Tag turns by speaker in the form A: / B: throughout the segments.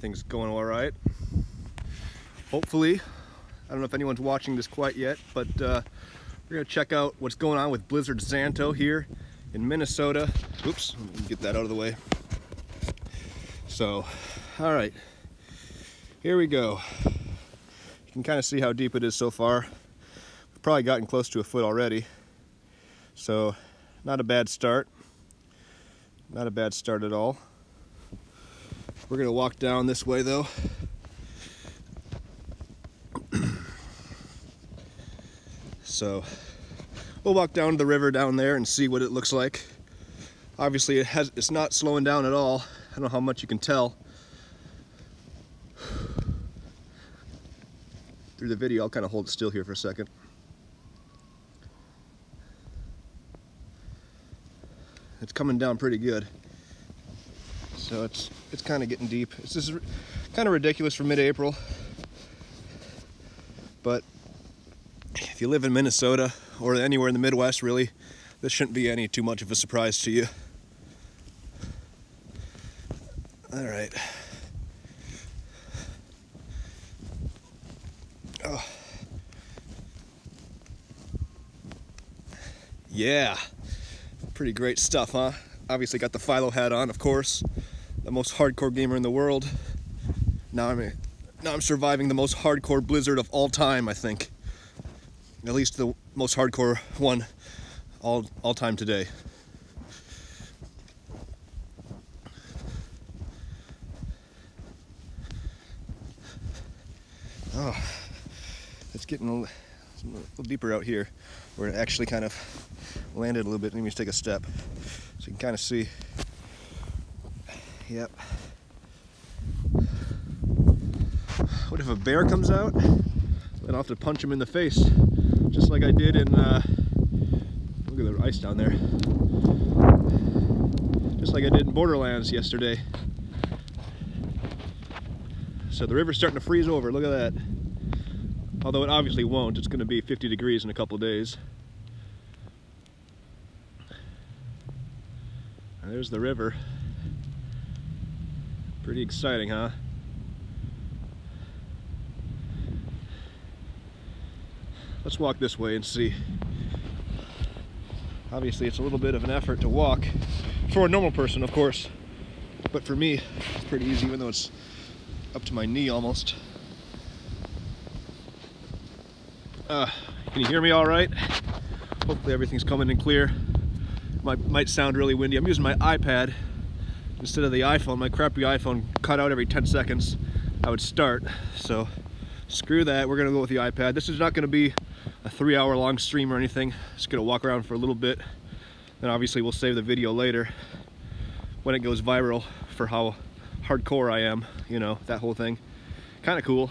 A: Everything's going all right. Hopefully, I don't know if anyone's watching this quite yet, but we're gonna check out what's going on with Blizzard Xanto here in Minnesota. Oops, let me get that out of the way. So, all right, here we go. You can kind of see how deep it is so far. We've probably gotten close to a foot already. So, not a bad start. Not a bad start at all. We're gonna walk down this way though. So we'll walk down to the river down there and see what it looks like. Obviously it's not slowing down at all. I don't know how much you can tell through the video. I'll kind of hold it still here for a second. It's coming down pretty good. So it's kind of getting deep. It's just kind of ridiculous for mid-April. But if you live in Minnesota or anywhere in the Midwest, really, this shouldn't be any too much of a surprise to you. All right. Oh. Yeah. Pretty great stuff, huh? Obviously got the Phylo hat on, of course. The most hardcore gamer in the world. Now I'm surviving the most hardcore blizzard of all time, I think. At least the most hardcore one all time today. Oh, it's getting a little deeper out here, where it actually kind of landed a little bit. Let me just take a step so you can kind of see. Yep. What if a bear comes out? Then I'll have to punch him in the face, just like I did in, look at the ice down there. Just like I did in Borderlands yesterday. So the river's starting to freeze over, look at that. Although it obviously won't, it's gonna be 50 degrees in a couple of days. And there's the river. Pretty exciting, huh? Let's walk this way and see. Obviously it's a little bit of an effort to walk for a normal person, of course, but for me it's pretty easy, even though it's up to my knee almost. Can you hear me all right? Hopefully everything's coming in clear. Might sound really windy. I'm using my iPad instead of the iPhone. My crappy iPhone cut out every 10 seconds I would start, so screw that. We're gonna go with the iPad. This is not gonna be a 3-hour long stream or anything. Just gonna walk around for a little bit, then obviously we'll save the video later when it goes viral for how hardcore I am, you know, that whole thing. Kind of cool.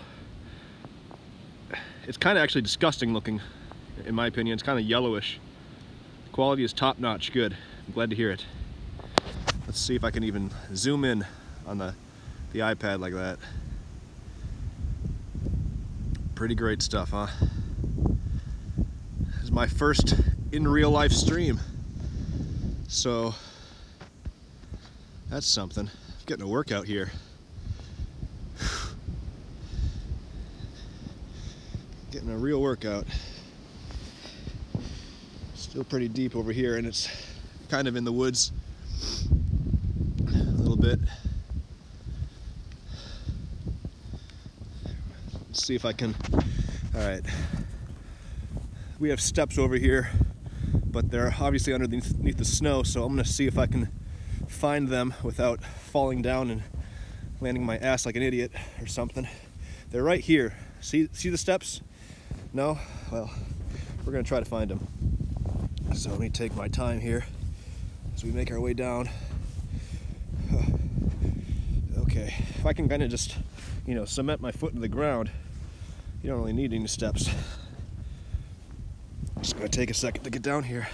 A: It's kind of actually disgusting looking, in my opinion. It's kind of yellowish. The quality is top-notch good. I'm glad to hear it. Let's see if I can even zoom in on the iPad like that. Pretty great stuff, huh? This is my first in real life stream. So that's something. I'm getting a workout here. Getting a real workout. Still pretty deep over here, and it's kind of in the woods a little bit. Let's see if I can. All right, we have steps over here, but they're obviously underneath the snow, so I'm gonna see if I can find them without falling down and landing my ass like an idiot or something. They're right here. See the steps? No? Well, we're gonna try to find them. So let me take my time here as we make our way down. Okay, if I can kind of just, you know, cement my foot into the ground, you don't really need any steps. Just gonna take a second to get down here.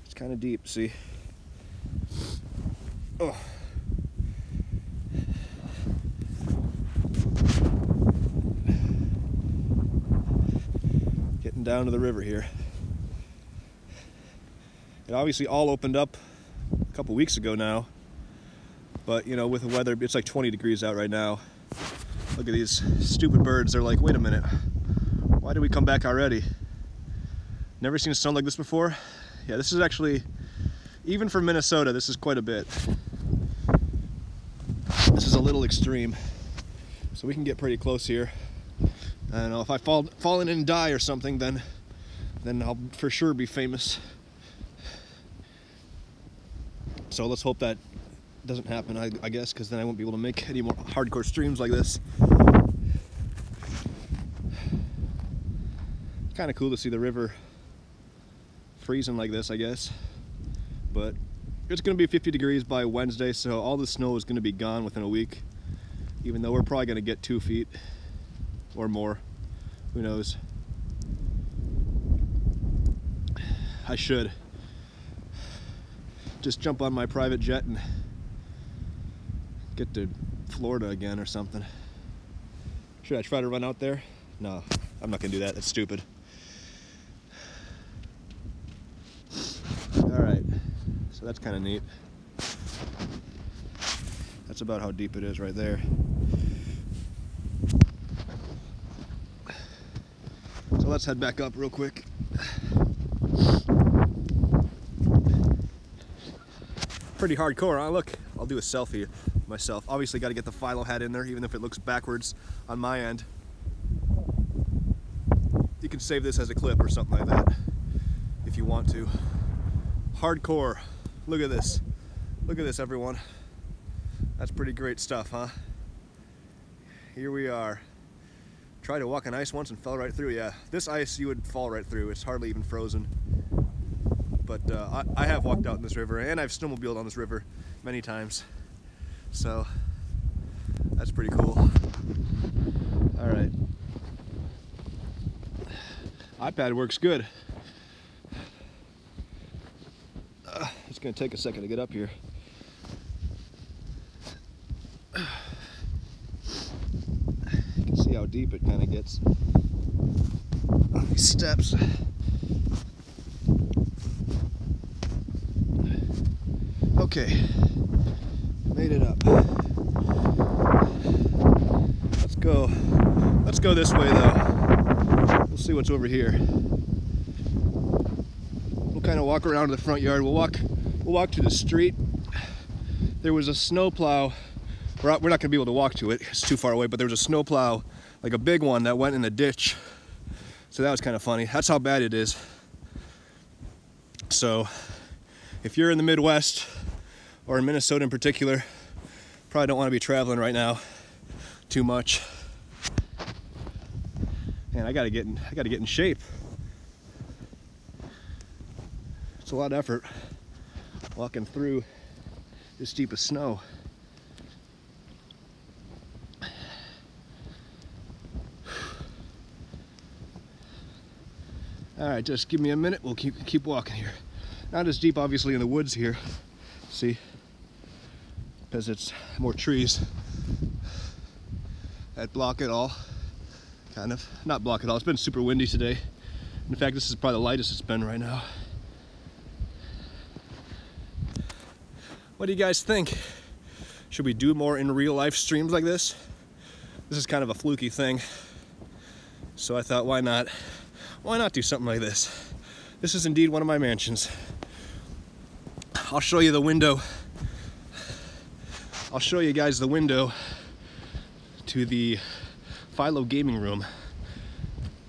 A: It's kind of deep, see? Oh. Getting down to the river here. It obviously all opened up a couple weeks ago now, but you know, with the weather, it's like 20 degrees out right now. Look at these stupid birds. They're like, wait a minute, why did we come back already? Never seen snow like this before. Yeah, this is actually, even for Minnesota, this is quite a bit. This is a little extreme. So we can get pretty close here. I don't know, if I fall in and die or something, then I'll for sure be famous. So let's hope that doesn't happen, I guess, because then I won't be able to make any more hardcore streams like this. Kind of cool to see the river freezing like this, I guess. But it's going to be 50 degrees by Wednesday, so all the snow is going to be gone within a week. Even though we're probably going to get 2 feet or more. Who knows? I should just jump on my private jet and get to Florida again or something. Should I try to run out there? No, I'm not gonna do that. That's stupid. Alright, so that's kind of neat. That's about how deep it is right there. So let's head back up real quick. Pretty hardcore, huh? Look, I'll do a selfie myself. Obviously got to get the Phylo hat in there, even if it looks backwards on my end. You can save this as a clip or something like that if you want to. Hardcore. Look at this. Look at this, everyone. That's pretty great stuff, huh? Here we are. Tried to walk on ice once and fell right through. Yeah, this ice you would fall right through. It's hardly even frozen. But I have walked out in this river, and I've snowmobiled on this river many times. So that's pretty cool. All right. iPad works good. It's gonna take a second to get up here. You can see how deep it kind of gets on these steps. Okay, made it up. Let's go this way though. We'll see what's over here. We'll kind of walk around to the front yard. We'll walk to the street. There was a snowplow. We're not gonna be able to walk to it, it's too far away, but there was a snowplow, like a big one, that went in the ditch. So that was kind of funny. That's how bad it is. So if you're in the Midwest, or in Minnesota in particular, probably don't want to be traveling right now too much. And I gotta get in shape. It's a lot of effort walking through this deep of snow. All right, just give me a minute. We'll keep walking here. Not as deep, obviously, in the woods here. See, because it's more trees that block it all. Kind of, not block it all. It's been super windy today. In fact, this is probably the lightest it's been right now. What do you guys think? Should we do more in real life streams like this? This is kind of a fluky thing. So I thought, why not? Why not do something like this? This is indeed one of my mansions. I'll show you the window. I'll show you guys the window to the Phylo gaming room.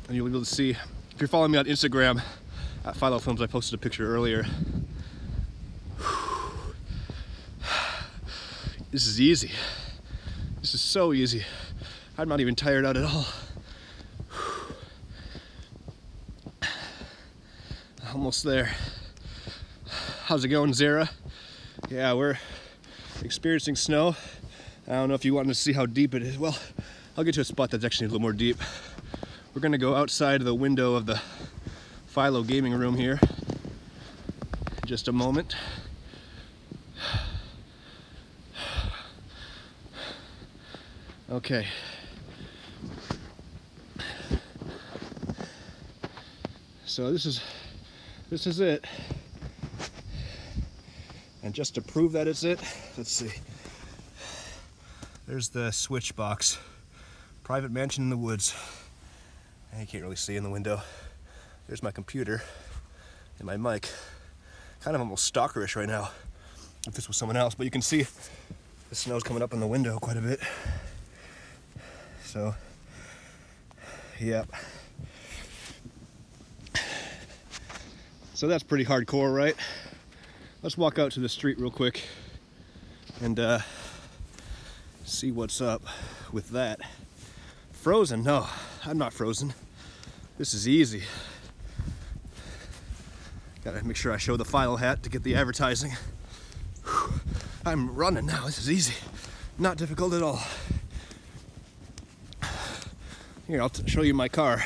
A: And you'll be able to see, if you're following me on Instagram, at PhyloFilms, I posted a picture earlier. This is easy. This is so easy. I'm not even tired out at all. Almost there. How's it going, Zara? Yeah, we're experiencing snow. I don't know if you wanted to see how deep it is. Well, I'll get to a spot that's actually a little more deep. We're gonna go outside the window of the Phylo gaming room here in just a moment. Okay. So this is it. And just to prove that it's it, let's see. There's the switch box. Private mansion in the woods. You can't really see in the window. There's my computer and my mic. Kind of almost stalkerish right now, if this was someone else, but you can see the snow's coming up in the window quite a bit. So, yep. So that's pretty hardcore, right? Let's walk out to the street real quick and see what's up with that. Frozen? No, I'm not frozen. This is easy. Gotta make sure I show the Phylo hat to get the advertising. Whew. I'm running now, this is easy. Not difficult at all. Here, I'll show you my car.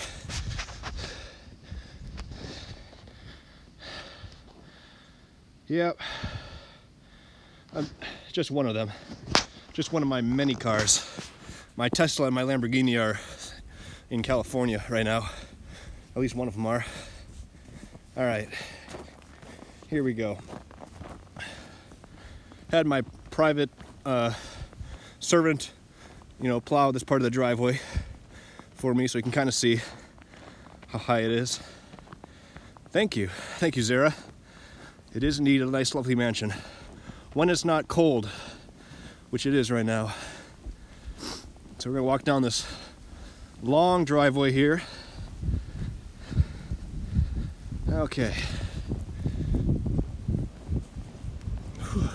A: Yep. Just one of them. Just one of my many cars. My Tesla and my Lamborghini are in California right now. At least one of them are. All right, here we go. Had my private servant, plow this part of the driveway for me so you can kind of see how high it is. Thank you, Zara. It is indeed a nice, lovely mansion. When it's not cold, which it is right now. So we're gonna walk down this long driveway here. Okay. Whew.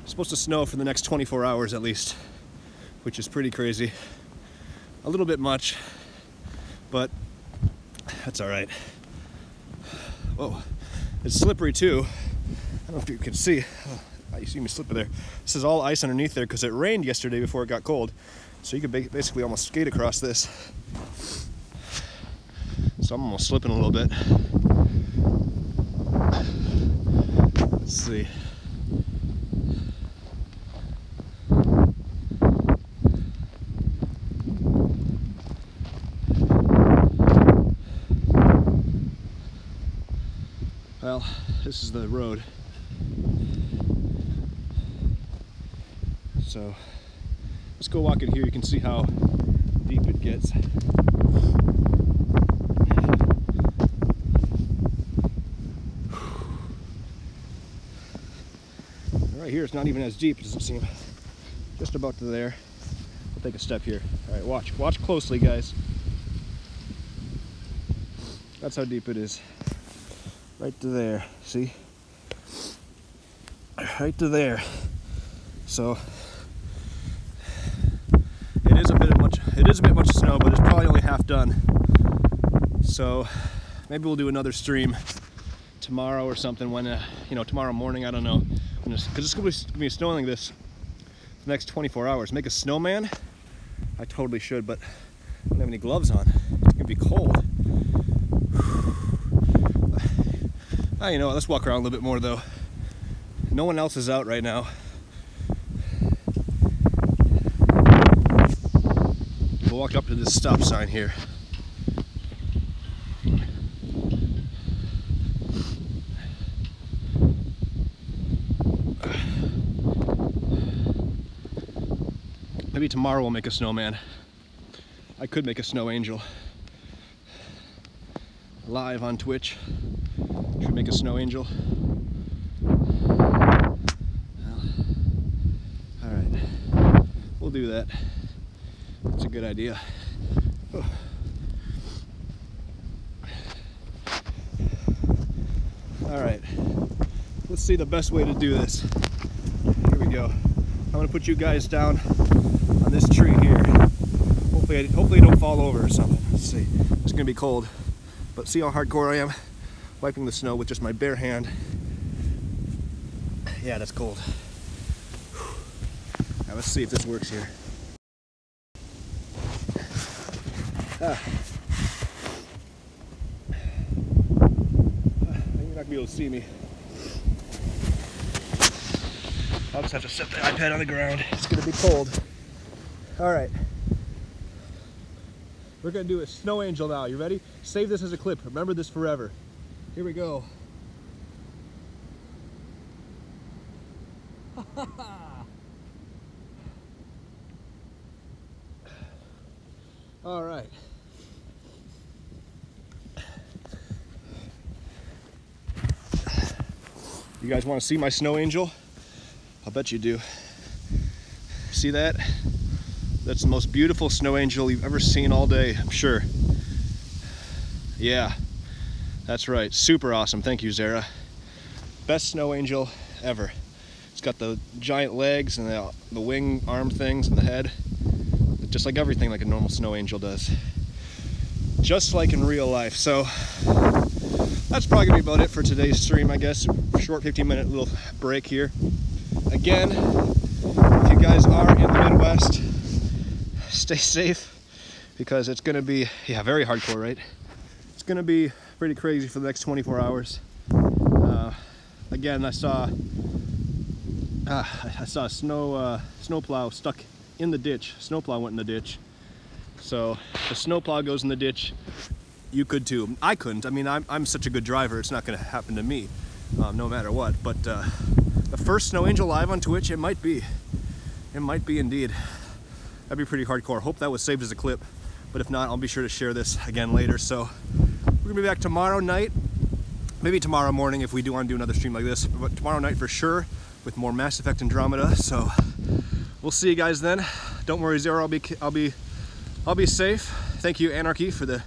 A: It's supposed to snow for the next 24 hours at least, which is pretty crazy. A little bit much, but that's all right. Whoa, it's slippery too. I don't know if you can see. Oh, you see me slipper there. This is all ice underneath there because it rained yesterday before it got cold. So you could basically almost skate across this. So I'm almost slipping a little bit. Let's see. Well, this is the road. So let's go walk in here. You can see how deep it gets. Right here, it's not even as deep, doesn't seem. Just about to there. We'll take a step here. All right, watch closely, guys. That's how deep it is. Right to there, see? Right to there. So it is a bit much snow, but it's probably only half done. So maybe we'll do another stream tomorrow or something when tomorrow morning, I don't know. Because it's going to be snowing like this for the next 24 hours. Make a snowman? I totally should, but I don't have any gloves on. It's going to be cold. You know what, let's walk around a little bit more though. No one else is out right now. We'll walk up to this stop sign here. Maybe tomorrow we'll make a snowman. I could make a snow angel. Live on Twitch. Should make a snow angel. Well, all right, we'll do that. That's a good idea. Oh. All right, let's see the best way to do this. Here we go. I'm gonna put you guys down on this tree here. Hopefully I don't fall over or something. Let's see. It's gonna be cold, but see how hardcore I am? Wiping the snow with just my bare hand. Yeah, that's cold. Now let's see if this works here. You're not gonna be able to see me. I'll just have to set the iPad on the ground. It's gonna be cold. All right. We're gonna do a snow angel now. You ready? Save this as a clip. Remember this forever. Here we go. All right. You guys want to see my snow angel? I'll bet you do. See that? That's the most beautiful snow angel you've ever seen all day, I'm sure. Yeah, that's right. Super awesome. Thank you, Zara. Best snow angel ever. It's got the giant legs and the wing arm things and the head. Just like everything like a normal snow angel does. Just like in real life. So that's probably gonna be about it for today's stream, I guess. Short 15-minute little break here. Again, if you guys are in the Midwest, stay safe because it's gonna be, yeah, very hardcore, right? It's gonna be pretty crazy for the next 24 hours. Again, I saw a snowplow stuck in the ditch. Snowplow went in the ditch. So if a snowplow goes in the ditch, you could too. I couldn't. I mean, I'm such a good driver, it's not gonna happen to me, no matter what. But the first snow angel live on Twitch, it might be. It might be indeed. That'd be pretty hardcore. Hope that was saved as a clip. But if not, I'll be sure to share this again later. So we're gonna be back tomorrow night. Maybe tomorrow morning if we do want to do another stream like this. But tomorrow night for sure with more Mass Effect Andromeda. So we'll see you guys then. Don't worry, Zero. I'll be safe. Thank you, Anarchy, for the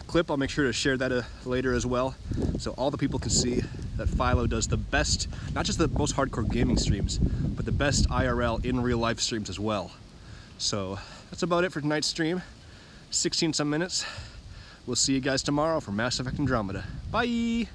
A: clip. I'll make sure to share that later as well, so all the people can see that Phylo does the best, not just the most hardcore gaming streams, but the best IRL in real life streams as well. So that's about it for tonight's stream. 16 some minutes. We'll see you guys tomorrow for Mass Effect Andromeda. Bye.